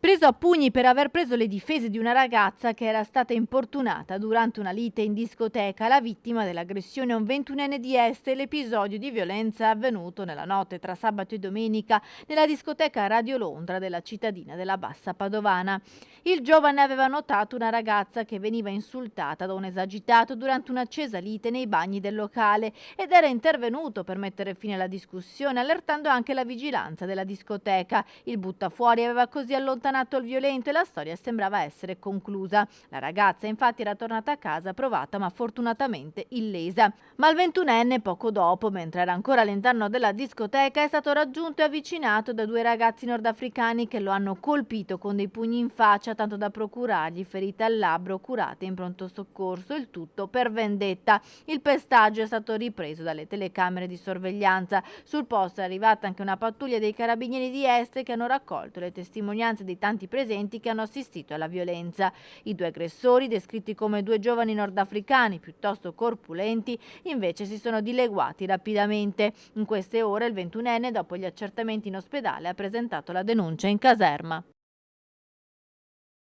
Preso a pugni per aver preso le difese di una ragazza che era stata importunata durante una lite in discoteca, la vittima dell'aggressione è un 21enne di Este. L'episodio di violenza è avvenuto nella notte tra sabato e domenica nella discoteca Radio Londra della cittadina della Bassa Padovana. Il giovane aveva notato una ragazza che veniva insultata da un esagitato durante un'accesa lite nei bagni del locale ed era intervenuto per mettere fine alla discussione, allertando anche la vigilanza della discoteca. Il buttafuori aveva così allontanato il violento e la storia sembrava essere conclusa. La ragazza infatti era tornata a casa provata ma fortunatamente illesa. Ma il 21enne poco dopo, mentre era ancora all'interno della discoteca, è stato raggiunto e avvicinato da due ragazzi nordafricani che lo hanno colpito con dei pugni in faccia, tanto da procurargli ferite al labbro curate in pronto soccorso, il tutto per vendetta. Il pestaggio è stato ripreso dalle telecamere di sorveglianza. Sul posto è arrivata anche una pattuglia dei carabinieri di Este che hanno raccolto le testimonianze dei tanti presenti che hanno assistito alla violenza. I due aggressori, descritti come due giovani nordafricani piuttosto corpulenti, invece si sono dileguati rapidamente. In queste ore il 21enne, dopo gli accertamenti in ospedale, ha presentato la denuncia in caserma.